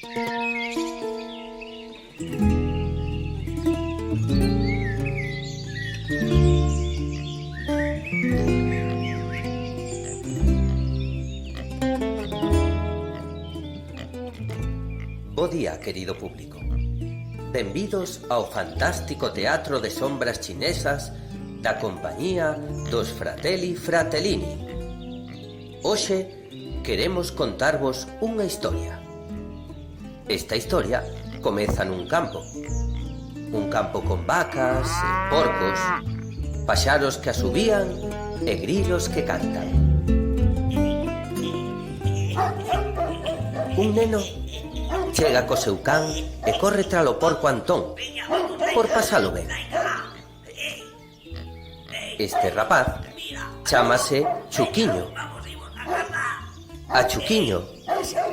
Bo día, querido público. Benvidos ao fantástico teatro de sombras chinesas da compañía dos Fratelli Fratellini. Hoxe queremos contarvos unha historia. Esta historia comeza nun campo. Un campo con vacas e porcos, paxaros que asubían e grilos que cantan. Un neno chega co seu can e corre tralo porco Antón por pasalo ben. Este rapaz chámase Chuquiño. A Chuquiño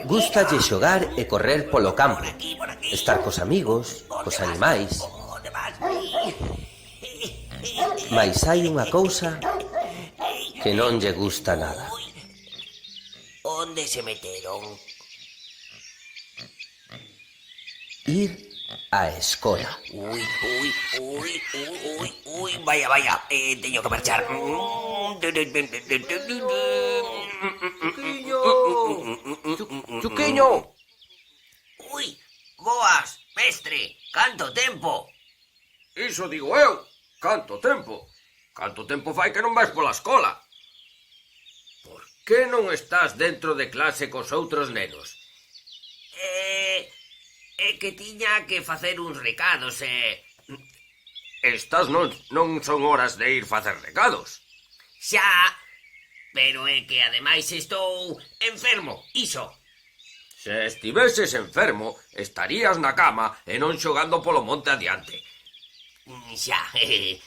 gústalle xogar e correr polo campo, estar cos amigos, cos animais. Mais hai unha cousa que non lle gusta nada. Onde se meteron? Ir á escola. Ui, vaya, teño que marchar. Chuquiño! Ui, boas, mestre, canto tempo? Iso digo eu, canto tempo? Canto tempo fai que non vais pola escola? Por que non estás dentro de clase cos outros nenos? É que tiña que facer uns recados e... Estas non son horas de ir facer recados. Xa, pero é que ademais estou enfermo, iso. Se estiveses enfermo, estarías na cama e non xogando polo monte adiante. Xa, é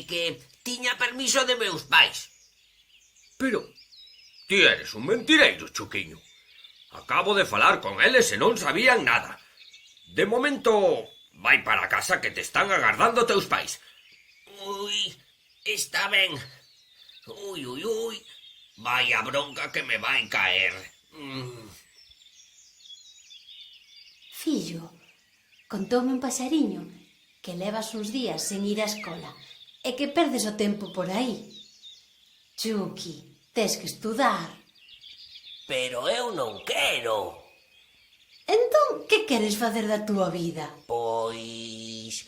que tiña permiso de meus pais. Pero ti eres un mentireiro, Chuquiño. Acabo de falar con eles e non sabían nada. De momento, vai para casa que te están agardando teus pais. Ui, está ben. Ui, vaya bronca que me vai caer. Fillo, contoume un paxariño que levas uns días sen ir á escola e que perdes o tempo por aí. Chuqui, tes que estudar. Pero eu non quero. Entón, que queres facer da túa vida? Pois...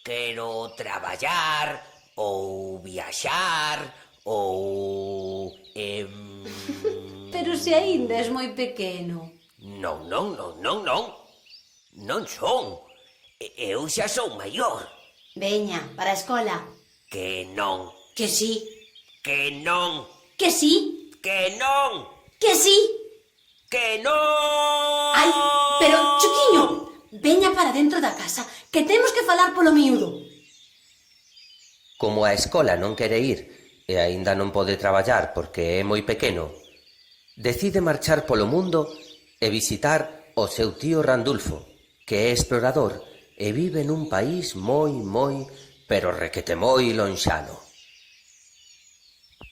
quero traballar, ou viaxar, ou... Pero se aínda és moi pequeno. Non. Non son. Eu xa son maior. Veña, para a escola. Que non. Que sí. Que non. Que sí. Que non. Que sí. Que non. Ai, pero, Chuquiño, veña para dentro da casa, que temos que falar polo miúdo. Como a escola non quere ir e aínda non pode traballar porque é moi pequeno, decide marchar polo mundo e visitar o seu tío Randulfo, que é explorador e vive nun país moi, pero requete moi lonxano.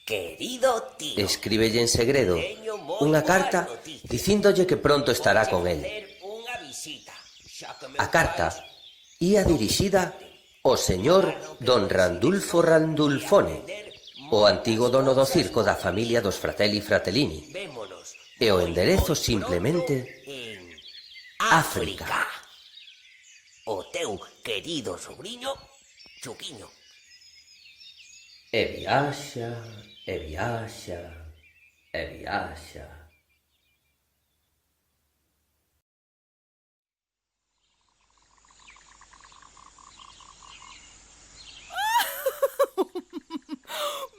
Querido tío, Escríbelle en segredo unha carta dicíndolle que pronto estará con el. A carta ía dirixida ao señor don Randulfo Randulfone, o antigo dono do circo da familia dos Fratelli Fratellini, e o enderezo simplemente África. O teu querido sobrinho, Chuquiño. E viaxa, e viaxa, e viaxa.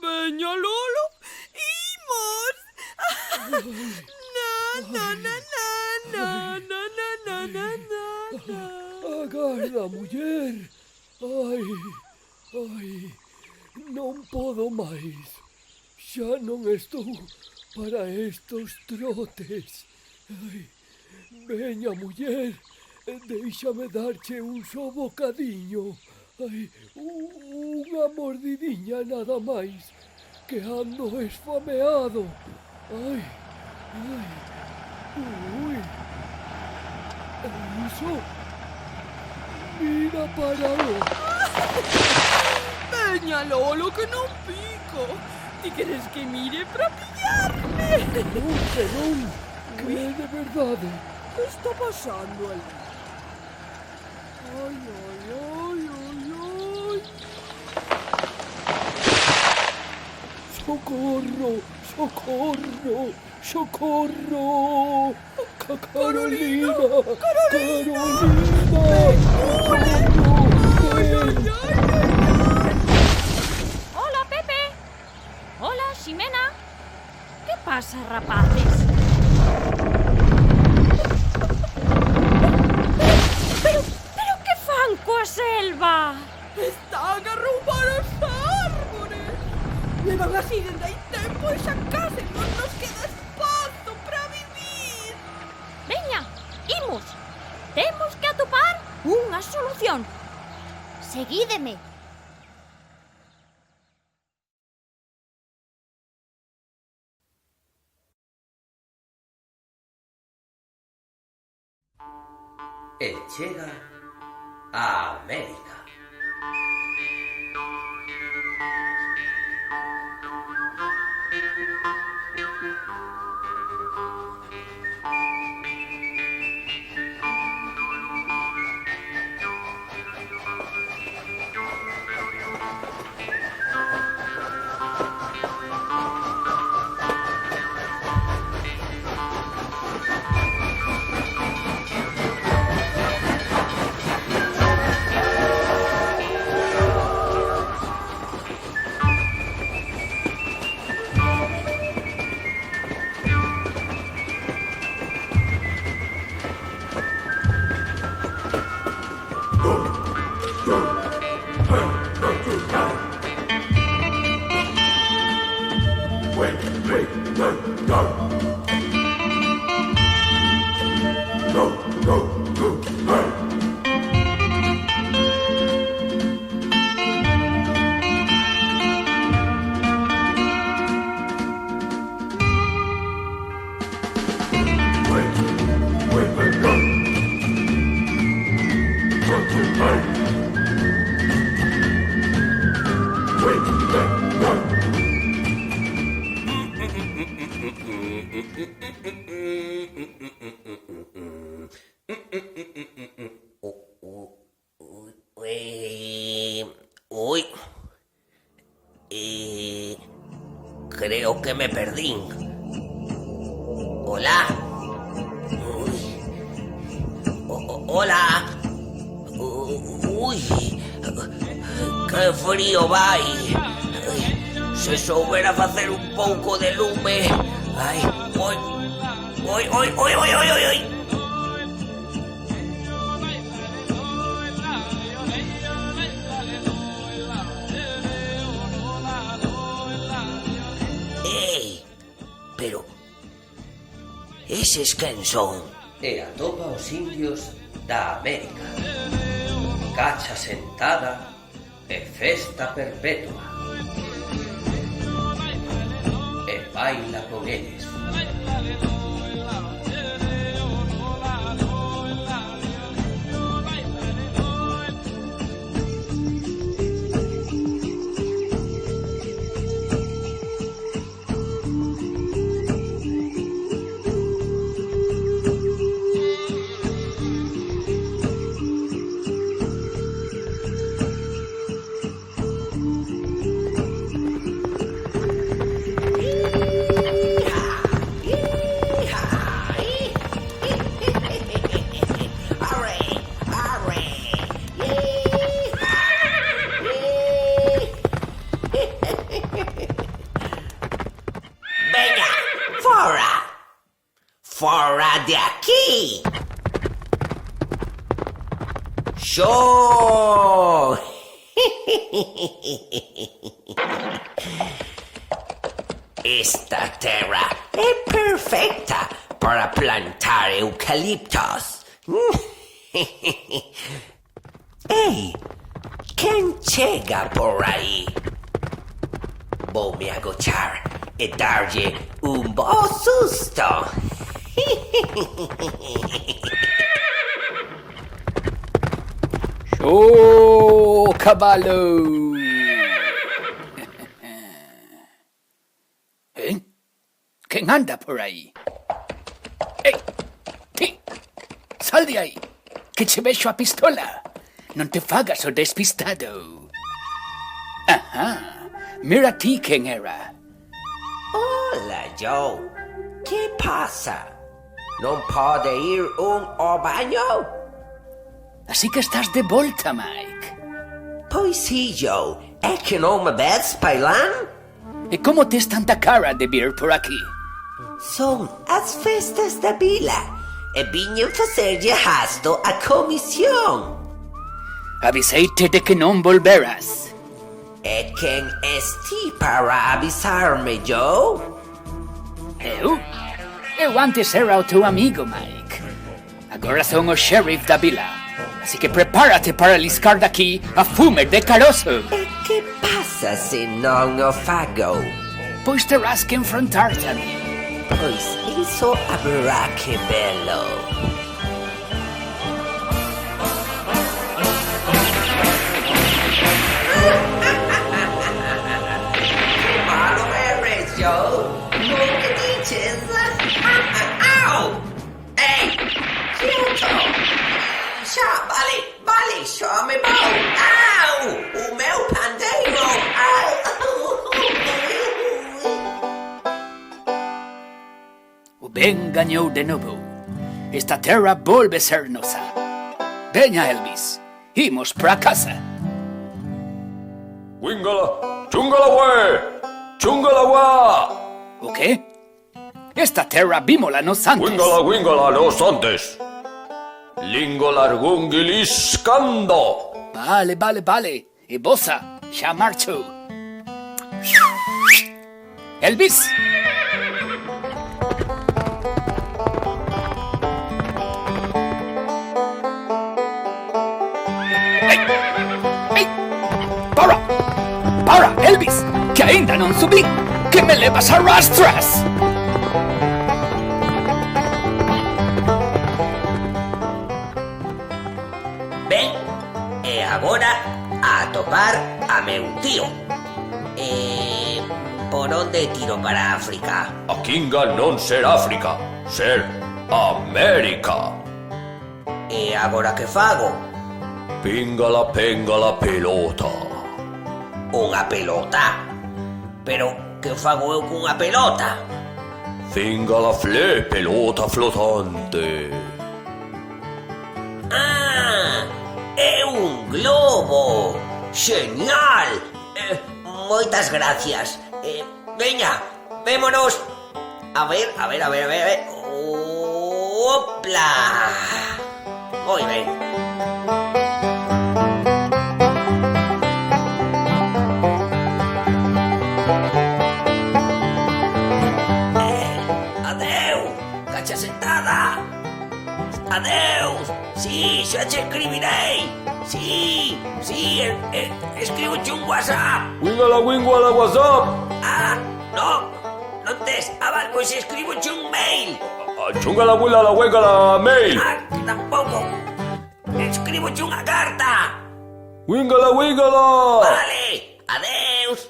Veña, Lolo, imos. Agarda, muller. Ai, non podo máis. Xa non estou para estos trotes. Ai, veña, muller, déixame darche un só bocadiño. Ai, unha mordidiña nada máis, que ando esfameado. Ai, ui. Iso. Mira para lo. Veña, Lolo, que non pico. Ti queres que mire para pillarme? Non, que é de verdade. Que está pasando ali? Ai, ai, ai, ai, ai. Socorro, socorro, socorro. Carolina, Carolina. Hola, Pepe. Hola, Ximena. Que pasa, rapaces? Pero que fan coa selva? Están a roubar os árbores. Levan así dende hai tempo e xa case non nos queda espazo para vivir. Veña, imos. Temos que atopar unha solución. Seguídeme. El chega a América. Uy. Creo que me perdí. Hola. Hola. Uy. Que frío vai. Se soubera facer un pouco de lume. Ai, oi. Oi, oi, oi, oi, oi, oi, oi. Ei, pero eses quen son? E atopa os indios da América. Cacha sentada e festa perpetua. E baila con eles. Venga, fora. Fora de aquí. Yo. Esta tierra es perfecta para plantar eucaliptos. ¡Ey! ¿Quién llega por ahí? Voy a agachar y darle un buen susto. ¡Oh, caballo! ¿Eh? ¿Quién anda por ahí? ¡Ey! Ti! Sal de ahí, que te vexo a pistola. Non te fagas o despistado. Ajá, mira ti quen era. Hola, Joe. Que pasa? Non pode ir ao baño? Así que estás de volta, Mike. Pois sí, Joe. É que non me ves bailando? E como tes tanta cara de vir por aquí? Son as festas da vila e viñen facerlle hasto a comisión. Aviseite de que non volveras. E quen es ti para avisarme, Joe? Eu antes era o teu amigo, Mike. Agora son o sheriff da vila. Así que prepárate para liscar daqui a fume de caroço. E que pasa se non o fago? Pois terás que enfrontar-te a mí. Pois iso haberá que velo. Malo eres, Joe. Non me dices. Au! Ei! Quieto! Xa, vale, xa me vou. Au! O meu pandeiro! O ben gañou de novo. Esta terra volve ser nosa. Veña, Elvis. Imos para casa. Wingala, chungalawe, chungalawa. O qué? Esta terra vímola nos antes. Wingala, nos antes. Lingolargungiliscando. Vale. E bosa, xa marcho. Elvis. Ei! Para, Elvis, que ainda non subí, que me levas a rastras. Ben, e agora a atopar a meu tío. Por onde tiro para África? A Kinga non ser África, ser América. E agora que fago? Pingala, penga pelota. Unha pelota? Pero que fago eu cunha pelota? Fingala fle, pelota flotante. Ah, é un globo! Genial! Moitas gracias. Veña, vémonos. A ver. Opla! Moi ben. Adeu, cacha sentada. Adeus. Sí, xa che escribirei. Sí, escribo un WhatsApp. Wingala, WhatsApp. Ah, non tes. Vale, pois escribo un mail. Chungala, wingala, mail. Ah, tampouco. Escribo unha carta. Wingala. Vale, adeus.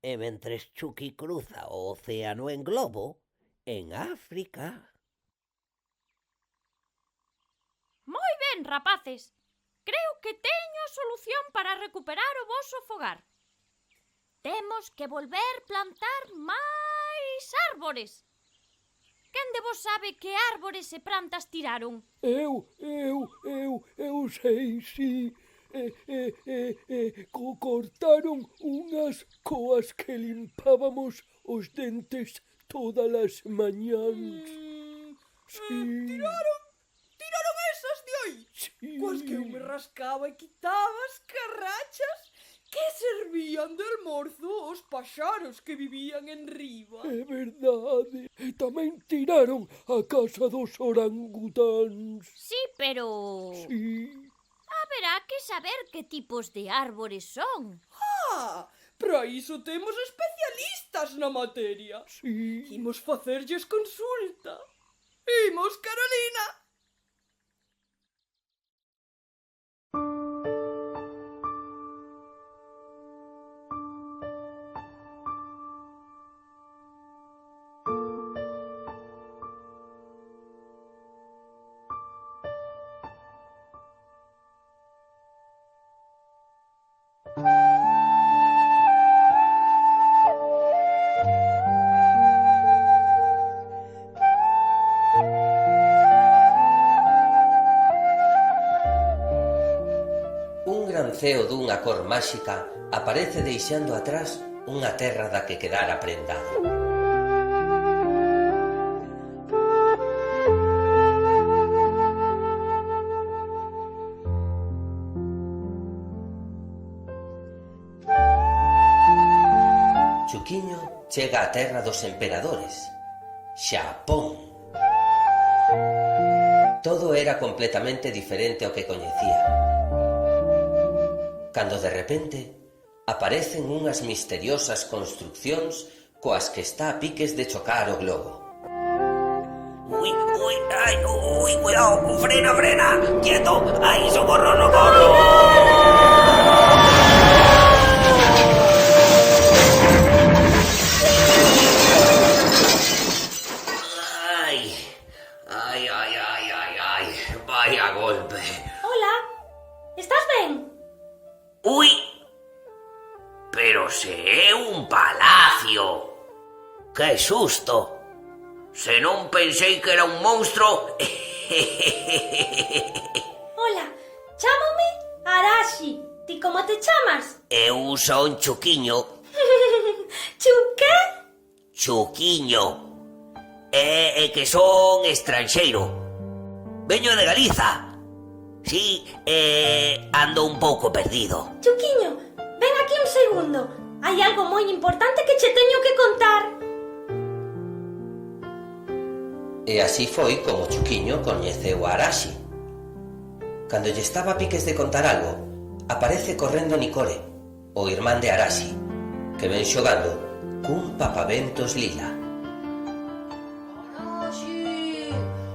E mentres Chucky cruza o océano en globo, en África... Moi ben, rapaces. Creo que teño a solución para recuperar o voso fogar. Temos que volver plantar máis árbores. Quen de vos sabe que árbores e plantas tiraron? Eu sei, si. Cortaron unhas coas que limpábamos os dentes todas as mañáns. Sí. Tiraron esas de aí? Sí. Coas que eu me rascaba e quitaba as carrachas que servían de almorzo aos paxaros que vivían en riba. É verdade. Tamén tiraron a casa dos orangutáns. Sí, pero... Sí. Haberá que saber que tipos de árbores son. Ah, Para iso temos especialistas na materia. Sí. Imos facerlles consulta. Imos, Carolina. Un gran ceo dunha cor máxica aparece deixando atrás unha terra da que quedara prendado. Chuquiño chega á terra dos emperadores, Xapón. Todo era completamente diferente ao que coñecía. Cando de repente aparecen unhas misteriosas construccións coas que está a piques de chocar o globo. Ui, ai, ui, cuidado, frena, quieto, ai, socorro, socorro. Ai, vaya golpe. Hola, estás ben? Ui, pero se é un palacio. Que susto. Se non pensei que era un monstro. Hola, chámame Arashi. Ti como te chamas? Eu son Chuquiño. Chuque? Chuquiño. É que son estranxeiro. Veño de Galiza. Sí, ando un pouco perdido. Chuquiño, ven aquí un segundo. Hai algo moi importante que che teño que contar. E así foi como Chuquiño coñeceu a Arashi. Cando lle estaba a piques de contar algo, aparece correndo Nicore, o irmán de Arashi, que ven xogando cun papaventos lila.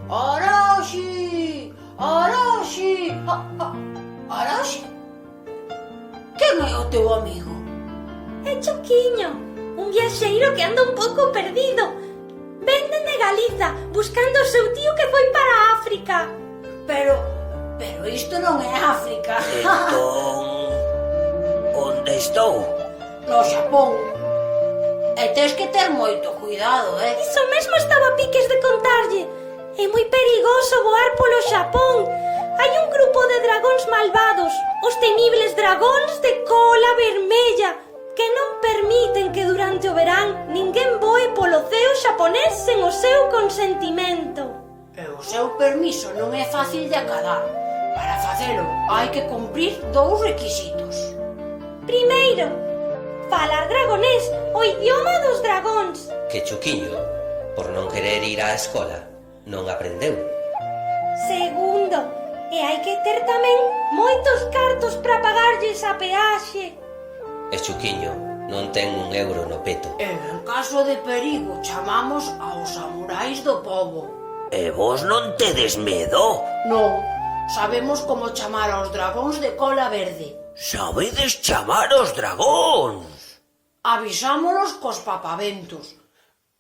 Arashi! Arashi! Arashi? Quen é o teu amigo? É Chuquiño, un viaxeiro que anda un pouco perdido. Ven dende Galiza, buscando o seu tío que foi para a África. Pero isto non é África. Entón, onde estou? No Xapón. E tes que ter moito cuidado, Iso mesmo estaba a piques de contarlle. É moi perigoso voar polo Xapón. Hai un grupo de dragóns malvados, os temibles dragóns de cola vermella, que non permiten que durante o verán ninguén voe polo ceo xaponés sen o seu consentimento. E o seu permiso non é fácil de acadar. Para facelo hai que cumprir 2 requisitos. Primeiro, falar dragonés, o idioma dos dragóns. Que Chuquiño, por non querer ir á escola, non aprendeu. Segundo, e hai que ter tamén moitos cartos para pagarlles a peaxe. E Chuquiño non ten un euro no peto. E en caso de perigo chamamos aos samurais do pobo. E vos non tedes medo? Non, sabemos como chamar aos dragóns de cola verde. Sabedes chamar aos dragóns? Avisámonos cos papaventos.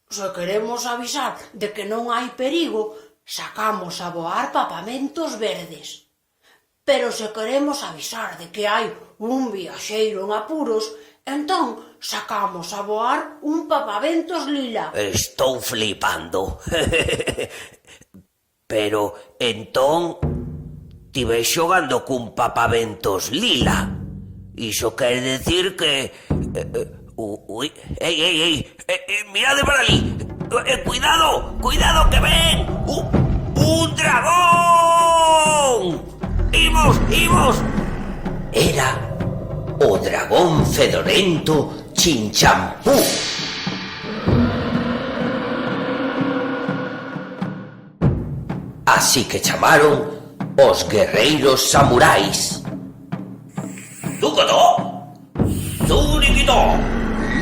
Se queremos avisar de que non hai perigo, sacamos a voar papamentos verdes. Pero se queremos avisar de que hai un viaxeiro en apuros, entón sacamos a voar un papaventos lila. Estou flipando. Pero, entón, ti ves xogando cun papaventos lila. Iso quere decir que... Ui, ei, mirade para ali. Cuidado que ven. Un dragón. Imos. Era o dragón fedorento Chinchampú. Así que chamaron os guerreiros samurais. ¡Tucoto! ¡Zuriquito! ¡Quita!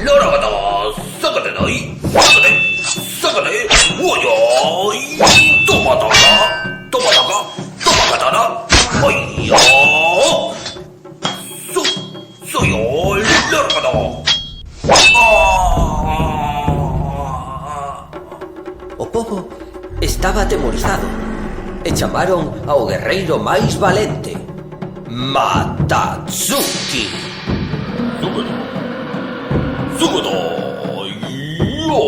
¡Lárgata! ¡Sácate de ahí! ¡Sácate! ¡Sácate! ¡Uy! ¡Toma taca! ¡Toma taca! ¡Toma katana! ¡Ay! ¡Ya! ¡Soy yo! ¡Lárgata! O pobo estaba atemorizado e chamaron ao guerreiro máis valente, Matatsuki. ¡Sácate! ¡Yo!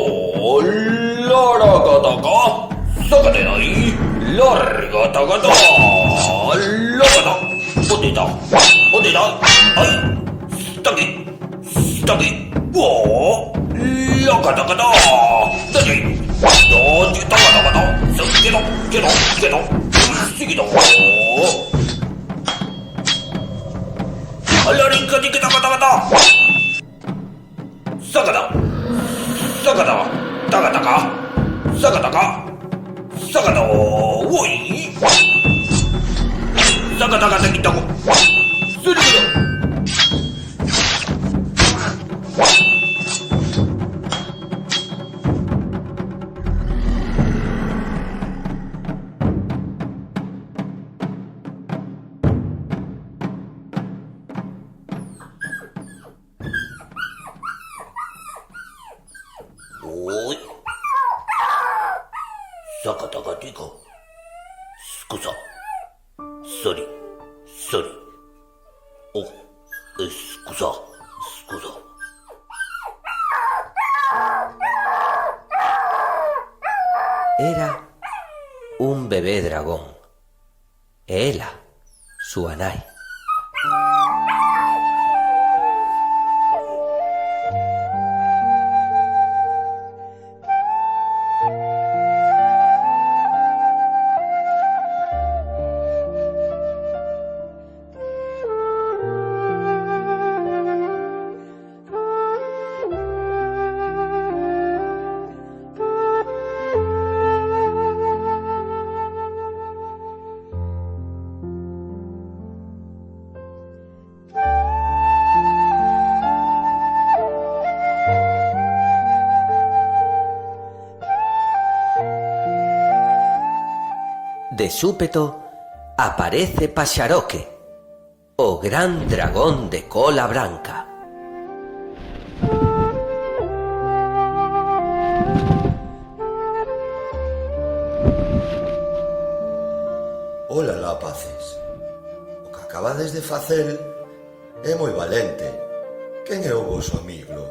¡Lárgata! ¡Sácate de ahí! ¡Lárgata! ¡Lárgata! ¡Ondita! ¡Ondita! ¡Ay! ¡Está aquí! ¡Está aquí! ¡Oh! ¡Lárgata! ¡Dale! ¡No! ¡Quieto! ¡Quieto! ¡Alarinka! ¡Kata! ¡Sácata! ¡Sácata! ¡Uy! ¡Sácata! ¡Te quito! Uy. Sakata gatiko. Scusa. Sorry. Oh, scusa. Era un bebé dragón. E ela, súa nai. De súpeto aparece Paxaroque, o gran dragón de cola branca. Ola, rapaces. O que acabades de facer é moi valente. Quen é o voso amigo?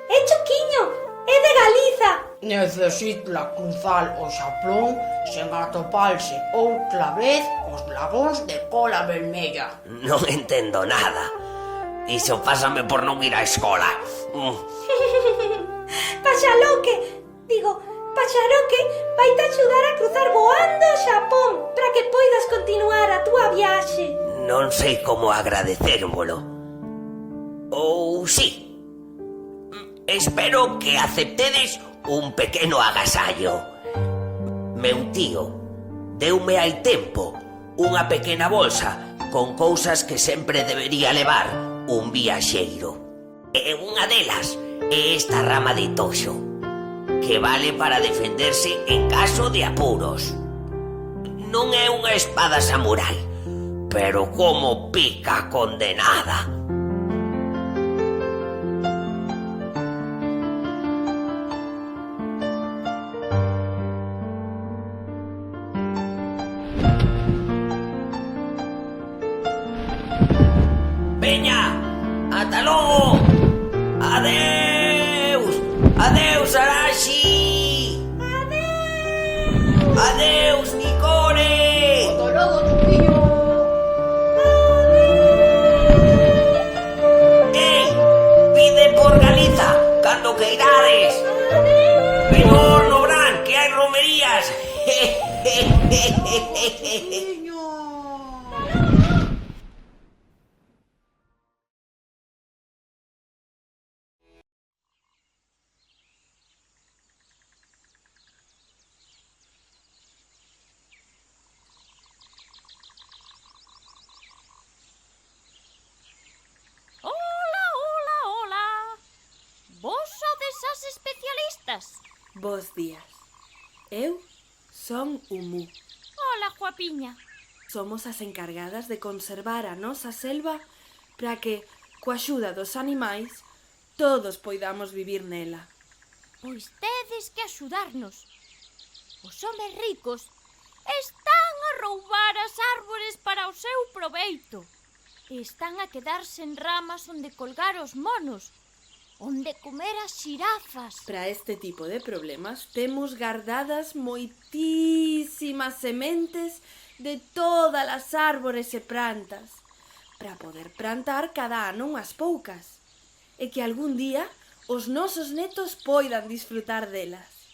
É Choquiño, é de Galiza. Necesitla cruzar o xaplón sen atoparse outra vez os dragóns de cola vermella. Non entendo nada. Iso pásame por non ir á escola. Paxaroque vai te axudar a cruzar voando o Xapón para que poidas continuar a túa viaxe. Non sei como agradecérmolo. Ou sí. Espero que aceptedes un pequeno agasallo. Meu tío deume hai tempo unha pequena bolsa con cousas que sempre debería levar un viaxeiro. E unha delas é esta rama de toxo, que vale para defenderse en caso de apuros. Non é unha espada samurai, pero como pica condenada. Veña, ata logo. Adeus, Arashi. Adeus, Nikore. Ata logo, Choquiño. Ei, pide por Galiza cando queirades. Venor no Bran, que hai romerías. Hola, hola, hola. días. Bos días. Eu son Umu. Hola, guapiña. Somos as encargadas de conservar a nosa selva para que, coa axuda dos animais, todos poidamos vivir nela. Pois tedes que axudarnos. Os homes ricos están a roubar as árbores para o seu proveito. Están a quedar sen ramas onde colgar os monos, onde comer as xirafas. Para este tipo de problemas temos guardadas moitísimas sementes de todas as árbores e plantas, para poder plantar cada ano unhas poucas, e que algún día os nosos netos poidan disfrutar delas.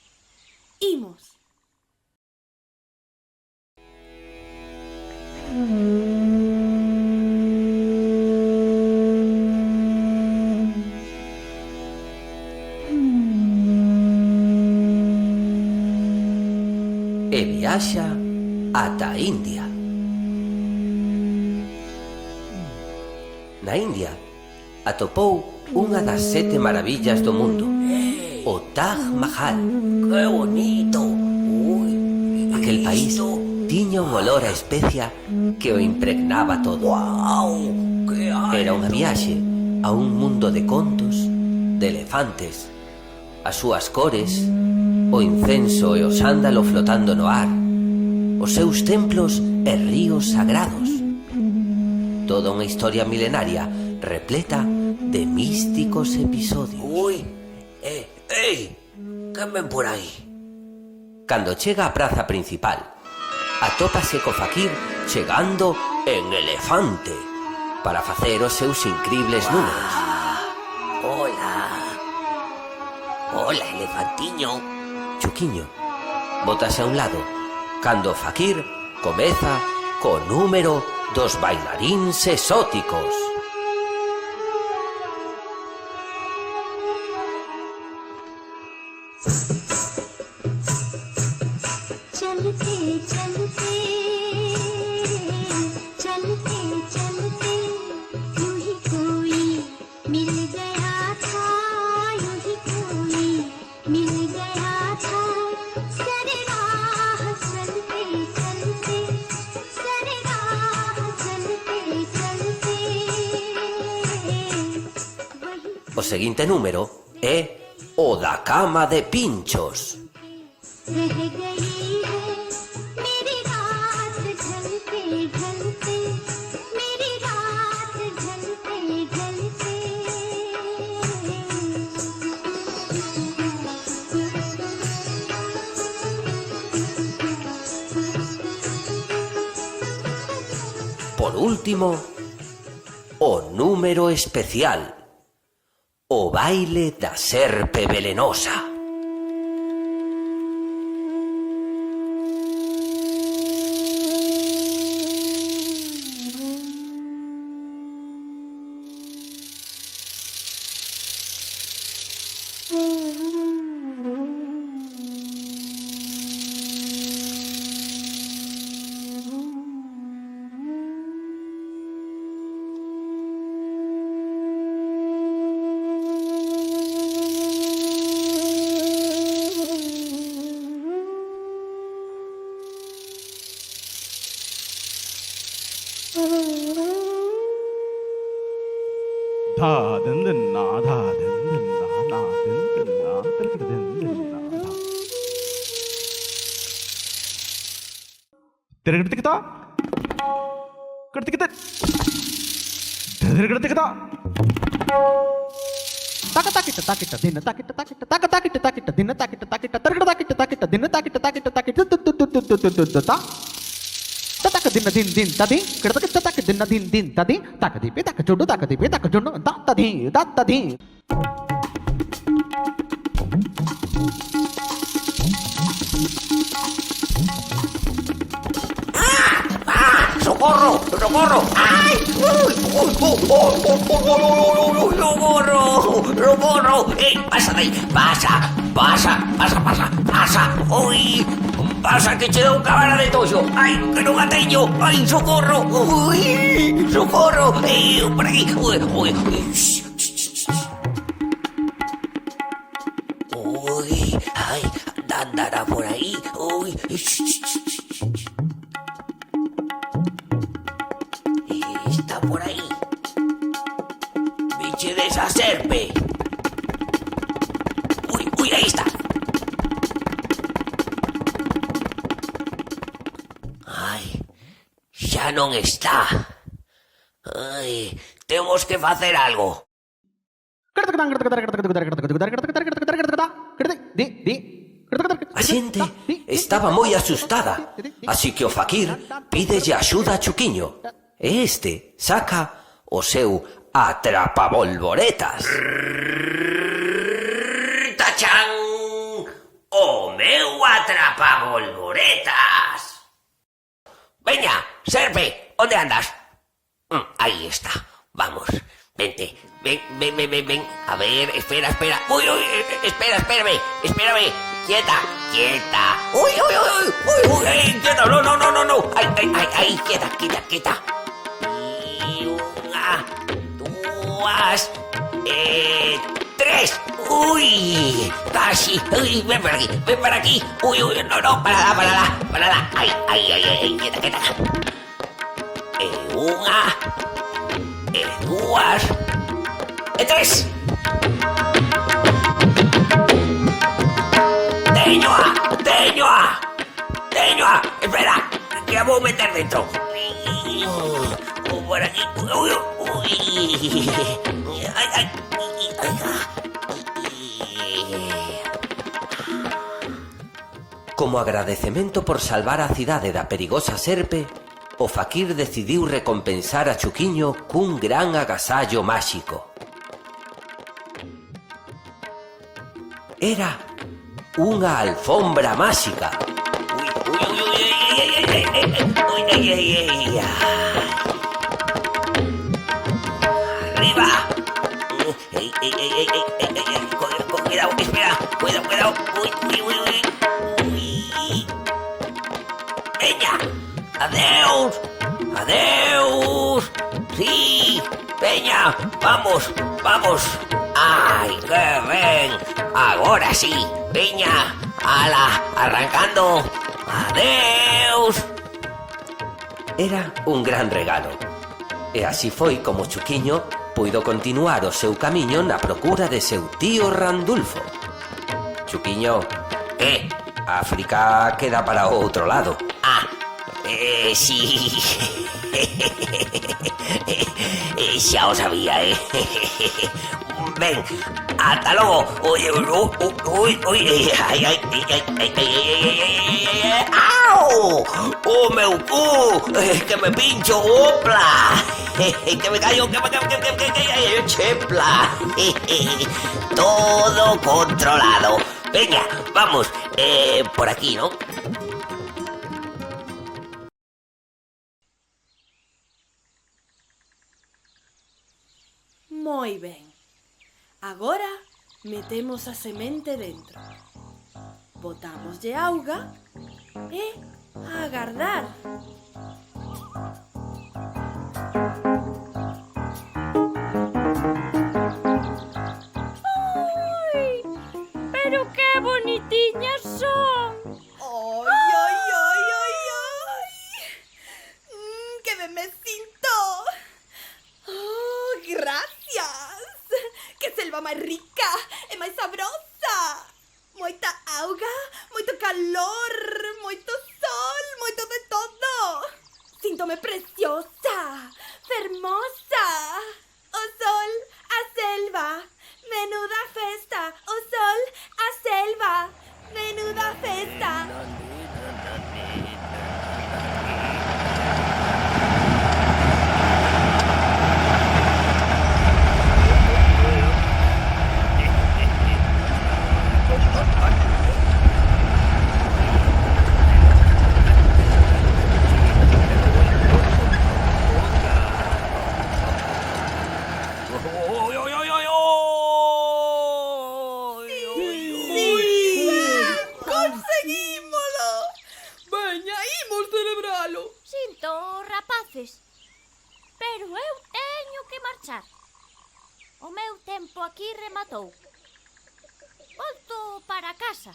Imos! E viaxa ata a India. Na India atopou unha das 7 maravillas do mundo, o Taj Mahal. ¡Qué bonito! Uy, Aquel país tiña un olor a especia que o impregnaba todo. ¡Guau! ¡Qué Era unha viaxe a un mundo de contos, de elefantes, as súas cores, o incenso e o sándalo flotando no ar, os seus templos e ríos sagrados. Toda unha historia milenaria repleta de místicos episodios. Uy, ¡ey! ¿Qué ven por aí? Cando chega á praza principal, atópase co faquir chegando en elefante para facer os seus incribles números. Hola. Hola, elefantiño. Chuquiño bótase a un lado cando o faquir comeza co número dos bailaríns exóticos. चलते चलते चलते चलते यूं ही कोई मिल गया था यूं ही कोई मिल गया था सरे राह चलते चलते सरे राह चलते चलते O seguinte número é o da cama de pinchos. रह गई है मेरी रात ढलते ढलते मेरी रात ढलते ढलते Por último, o número especial, o baile da serpe velenosa. ¡Socorro! ¡Socorro! ¡Ay! ¡Uy! ¡Uy! ¡Socorro! ¡Socorro! ¡Pasa de ahí! ¡Pasa! ¡Uy! ¡Pasa que che dou cabana de toxo! ¡Ay! ¡Que non a teño! ¡Ay! ¡Socorro! ¡Uy! ¡Socorro! ¡Por aquí! ¡Uy! ¡Uy! ui. Está por aí. Vichedes a serpe. Ui, aí está. Ai, xa non está. Ai, temos que facer algo. A xente estaba moi asustada, así que o faquir pídelle axuda a Chuquiño, e este saca o seu atrapabolboretas. ¡Tachán! ¡O meu atrapabolboretas! Veña, serpe, onde andas? Aí está, vamos, vente, ven. A ver, espera. Uy, espérame, quieta. Uy, quieta, no. Ay, quieta. Y una, dos, tres. Uy, casi. Uy, ven para aquí. Uy, no, parada. Ay, quieta. Una, dos, tres. Teñoa, espera, que la voy a meter dentro. Por aquí. Uy. Ay. Como agradecemento por salvar a cidade da perigosa serpe, o faquir decidiu recompensar a Chuquiño cun gran agasallo máxico. Era unha alfombra máxica. Uy. Arriba. Cuidado, espera. Cuidado. Uy. Veña. Adeus. Sí. Veña, vamos. Ay, qué ben. Agora sí. Veña, ala, arrancando. Adeus. Era un gran regalo. E así foi como Chuquiño puido continuar o seu camiño na procura de seu tío Randulfo. Chuquiño, África queda para o outro lado. Sí. Xa o sabía, Ven, ata logo. Uy, ay. ¡Au! ¡Oh, meu cu! Que me pincho, opla. Que me callo, que chepla. Todo controlado. Venga, vamos, por aquí, ¿no? Moi ben. Agora metemos a semente dentro. Botámoslle auga e a agardar. ¡Ay! ¡Pero qué bonitiñas son! ¡Ay! ¡Que ben me sinto! ¡Oh, gracias! ¡Que selva máis rica e máis sabrosa! Moita auga, moito calor, moito sol, moito de todo! Síntome preciosa, fermosa! O sol, a selva, menuda festa! O sol, a selva, menuda festa! ¡Conseguímolo! ¡Veña, imos celebralo! Sinto, rapaces, pero eu teño que marchar. O meu tempo aquí rematou. Volto para casa.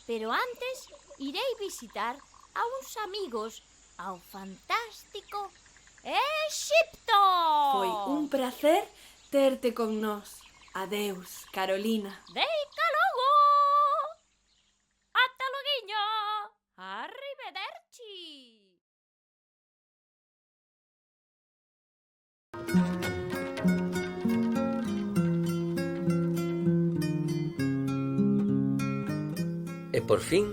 Pero antes irei visitar a uns amigos ao fantástico Exipto. Foi un placer terte con nós. Adeus, Carolina. Deica logo. Ata loguiño. Arrivederci. E por fin,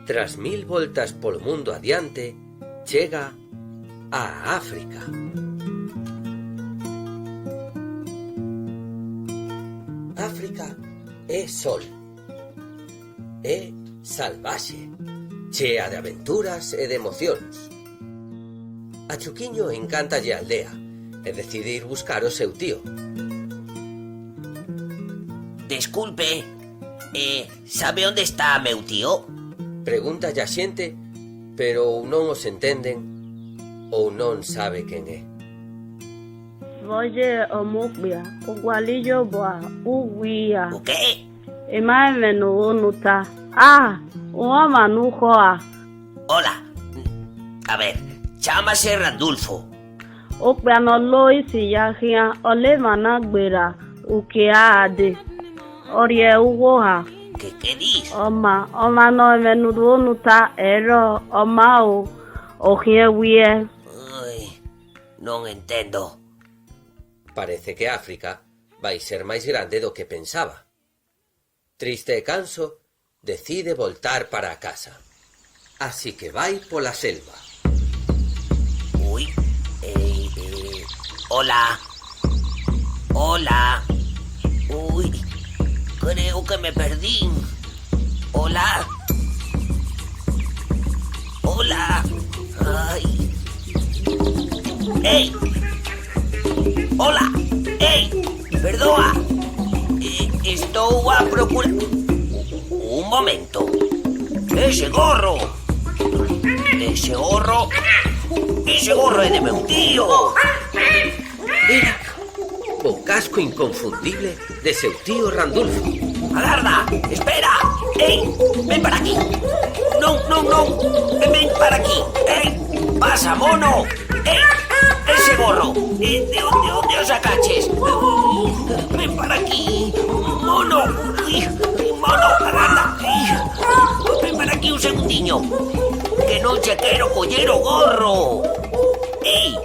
tras 1000 voltas polo mundo adiante, chega a África. África é sol, é salvaxe, chea de aventuras e de emocións. A Chuquiño encántalle a aldea e decide ir buscar o seu tío. Desculpe, sabe onde está meu tío? Pregúntalle a xente, pero ou non os entenden ou non sabe quen é. Voye omukbia, ugwalillo boa, uguia. O qué? Emaeme no unuta. Uoma nujoa. Hola. A ver, chámase Randulfo. Ukbia no loisi yahia, olema nagbera, ukeade. Orie ugoha. ¿Qué dis? Oma no emenu unuta, ero, oma o wie. Ai, non entendo. Parece que África vai ser máis grande do que pensaba. Triste e canso, decide voltar para a casa. Así que vai pola selva. Uy, hola. Hola. Uy, creo que me perdí. Hola. Hola. Ay. ¡Ey! Hola. ¡Ey! Perdoa. Estou a procurar... Un momento. Ese gorro é de meu tío. Era o casco inconfundible de seu tío Randulfo. Agarda, espera. Ey, ven para aquí. No. Ven para aquí. Ey, pasa, mono. Ey, ese gorro. ¿De dónde os sacaches? Ven para aquí. Mono. Uy, mono, agarda. Ven para aquí un segundiño. Que non che quero coller o gorro. Ey,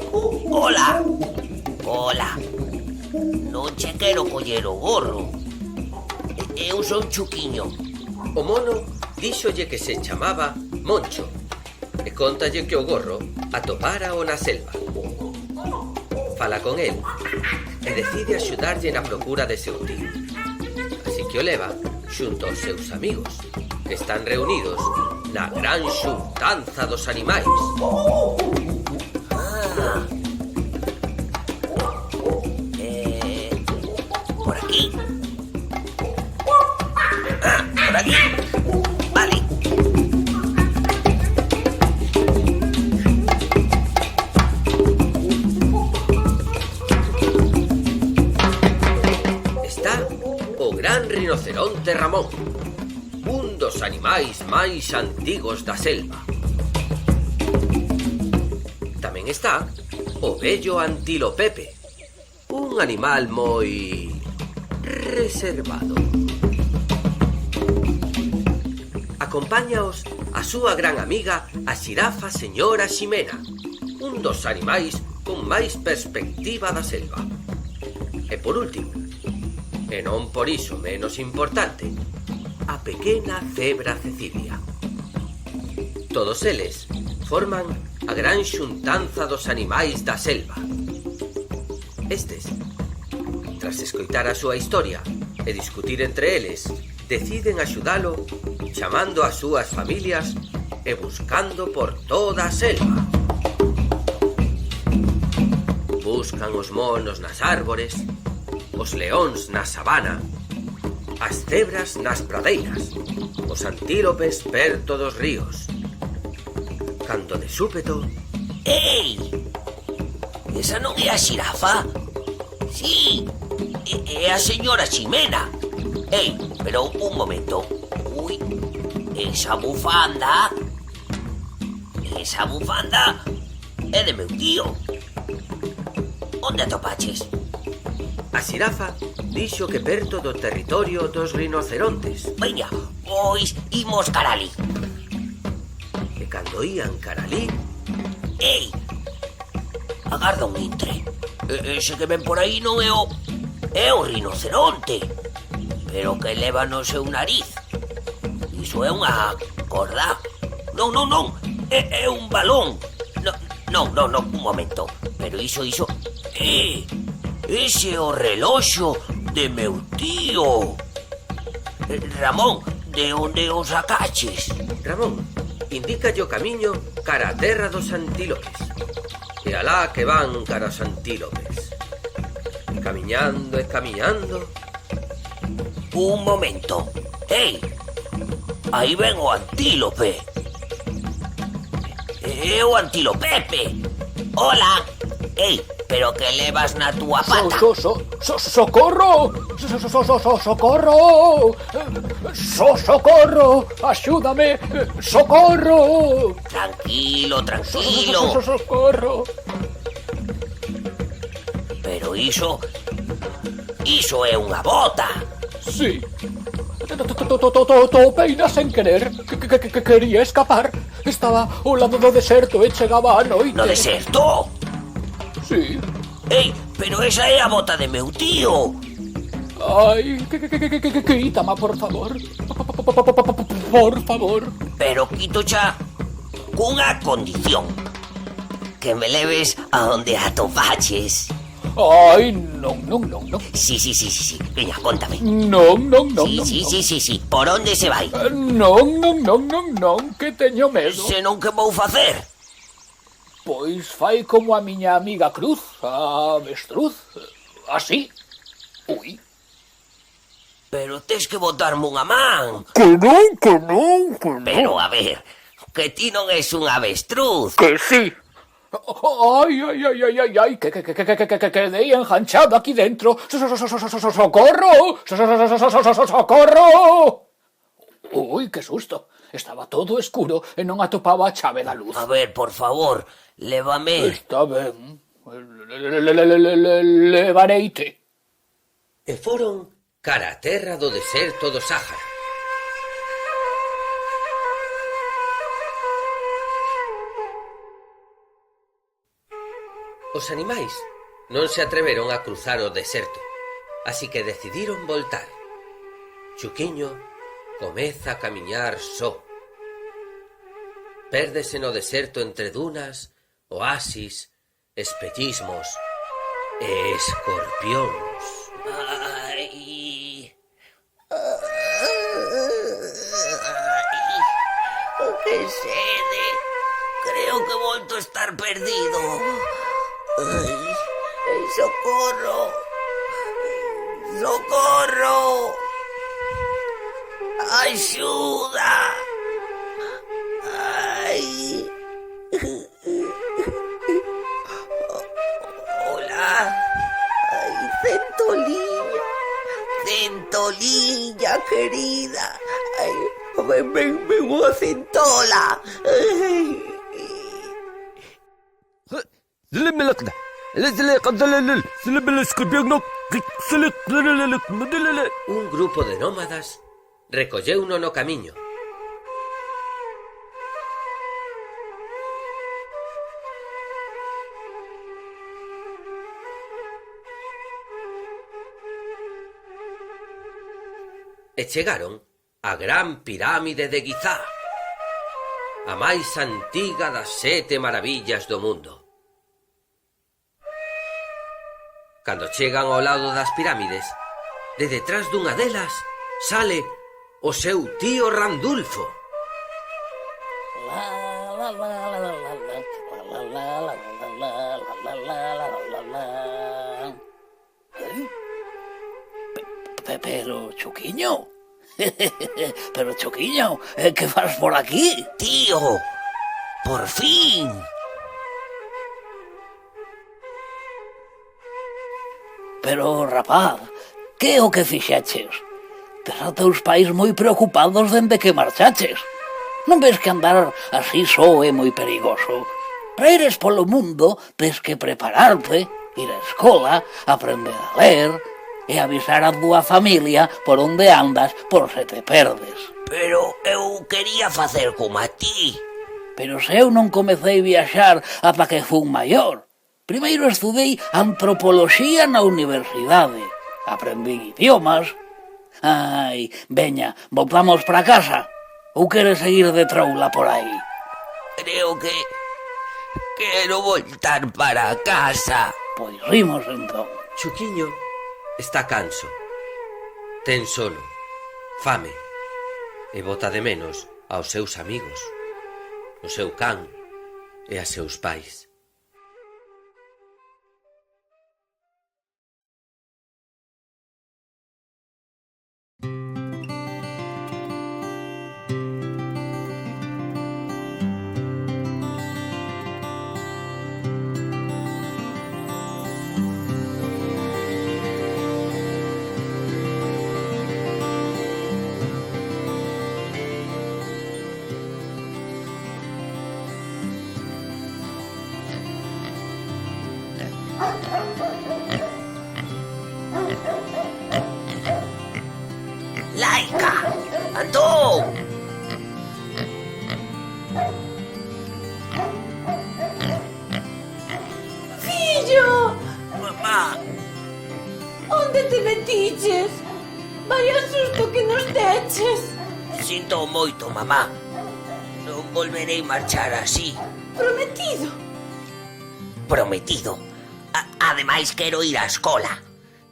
hola. Non che quero coller o gorro. Eu son Chuquiño. O mono díxolle que se chamaba Moncho e contalle que o gorro atopara o na selva. Fala con el e decide axudarlle na procura de seu tío. Así que o leva xunto aos seus amigos, que están reunidos na gran xuntanza dos animais. Por aquí. Por aquí. Vale. Está o gran rinoceronte Ramón, un dos animais máis antigos da selva. Tamén está o vello antilopepe, un animal moi reservado. Acompáñaos a súa gran amiga a xirafa señora Ximena, un dos animais con máis perspectiva da selva. E por último, e non por iso menos importante, a pequena cebra Cecilia. Todos eles forman a gran xuntanza dos animais da selva. Estes, tras escoitar a súa historia e discutir entre eles, deciden axudalo chamando as súas familias e buscando por toda a selva. Buscan os monos nas árbores, os leóns na sabana, as cebras nas pradeiras, os antílopes perto dos ríos. Cando de súpeto... Ei! Esa non é a xirafa? Sí, é a señora Ximena. Ei, pero un momento. Ui, esa bufanda é de meu tío. Onde atopaches? A xirafa dixo que perto do territorio dos rinocerontes. Veña, pois imos cara ali. E cando ían cara ali, Ei, agarda un intre. Ese que ven por aí non é o rinoceronte, pero que leva no seu nariz. Iso é unha corda. Non, é un balón. Non, un momento. Pero iso... Ese é o reloxo de meu tío. Ramón, de onde o sacaches? Ramón indica o camiño cara a terra dos antílopes. E alá que van cara aos antílopes. Camiñando e camiñando. Un momento. Ei, aí ven o antílope. É o antilopepe. Hola. Ei, pero que levas na túa pata? Socorro! Socorro! Socorro! Axúdame! Socorro! Tranquilo. Socorro! Pero iso é unha bota. Sí. Topeina sen querer. Que quería escapar. Estaba ao lado do deserto e chegaba a noite. No deserto? Sí. Ei, pero esa é a bota de meu tío. Ai, quítama, por favor. Por favor. Pero quito xa cunha condición. Que me leves a onde atopaches. Ai, non. Sí. Veña, contame. Non. Sí. Por onde se vai? Non, que teño medo. Se non, que vou facer? Pois fai como a miña amiga Cruz, a avestruz. Así. Ui. Pero tes que botarme unha man. Que non. Pero, a ver, que ti non és un avestruz. Que sí. Ai, que quedei enganchado aquí dentro. Socorro! Socorro! Ui, que susto. Estaba todo escuro e non atopaba a chave da luz. A ver, por favor, lévame. Está ben. Levareite. E foron cara a terra do deserto do Sáhara. Os animais non se atreveron a cruzar o deserto, así que decidiron voltar. Chuquiño comeza a camiñar só. Pérdese no deserto entre dunas, oasis, espellismos e escorpións. Ai, que sede. Creo que volto a estar perdido. Ai, socorro. Socorro. Axuda. Ai. Hola. Ai, Centoliña, querida. Ai, ven unha centola. Un grupo de nómadas recolleuno no camiño. E chegaron á gran pirámide de Gizá, a máis antiga das 7 maravillas do mundo. Cando chegan ao lado das pirámides, de detrás dunha delas sale o seu tío Randulfo. Pero, Chuquiño... Pero, Chuquiño, que fas por aquí? Tío, por fin. Pero, rapaz, que é o que fixeches? tes a teus pais moi preocupados dende que marchaches. Non ves que andar así só é moi perigoso? Para ires polo mundo tes que prepararte, ir á escola, aprender a ler e avisar a túa familia por onde andas por se te perdes. Pero eu quería facer como a ti. Pero se eu non comecei viaxar ata que fun maior. Primeiro estudei antropoloxía na universidade. Aprendín idiomas. Ai, veña, voltamos para casa. Ou queres seguir de troula por aí? Creo que quero voltar para casa. Pois rimos entón. Chuquiño está canso. Ten sono, fame, e bota de menos aos seus amigos, o seu can e a seus pais. Laica, andou! Fillo! Mamá, Onde te metiches? Vaya susto que nos deches. sinto moito, mamá. Non volverei marchar así. Prometido. Prometido. Ademais, quero ir á escola.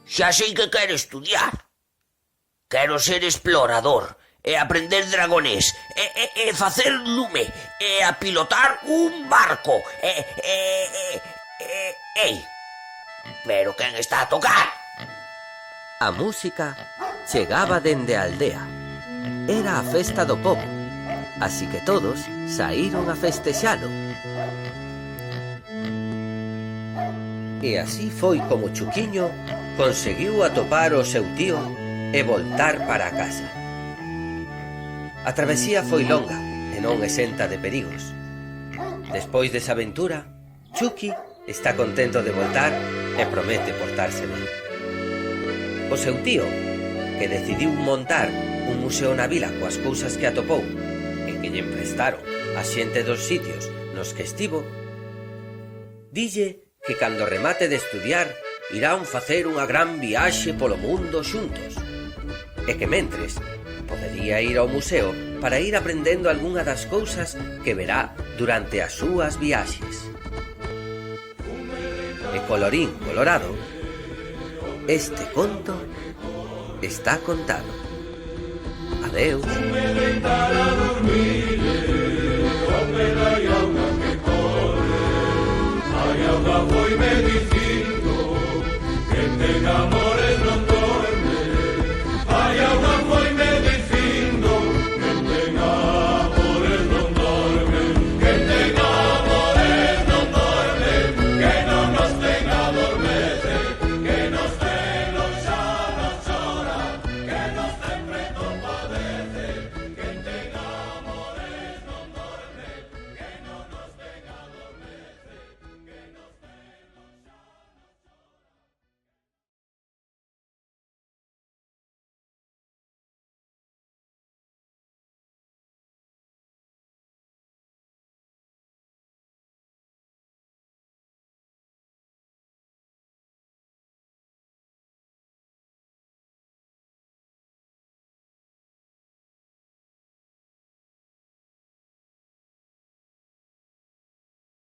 Xa sei que quero estudiar. Quero ser explorador e aprender dragonés e facer lume e a pilotar un barco Ei, pero quen está a tocar? A música chegaba dende a aldea. Era a festa do pobo, así que todos saíron a festexalo. E así foi como Chuquiño conseguiu atopar o seu tío e voltar para a casa. A travesía foi longa e non exenta de perigos. Despois desa aventura, Chuqui está contento de voltar e promete portarse ben. O seu tío, que decidiu montar un museo na vila coas cousas que atopou e que lle emprestaron a xente dos sitios nos que estivo, dille que cando remate de estudiar irán facer unha gran viaxe polo mundo xuntos e que mentres podería ir ao museo para ir aprendendo algunha das cousas que verá durante as súas viaxes. E colorín colorado, este conto está contado. Adeus.